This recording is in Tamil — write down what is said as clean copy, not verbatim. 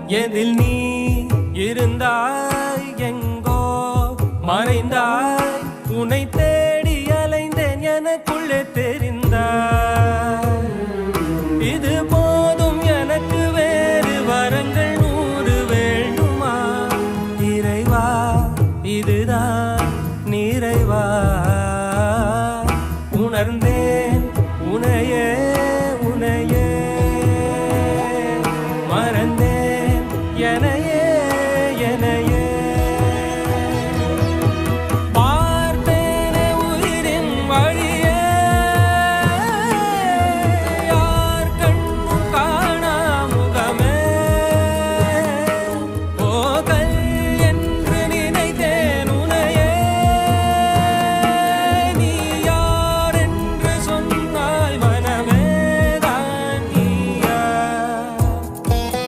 எதில் நீ இருந்தாய் எங்கோ மறைந்தாய் உன்னை தேடி அலைந்தேன் எனக்குள்ளே தெரிந்தாய் இது போதும் எனக்கு வேறு வரங்கள் 100 வேண்டுமா இறைவா இதுதான் நிறைவா உணர்ந்தேன் உனையே உனையே மறந்தேன் என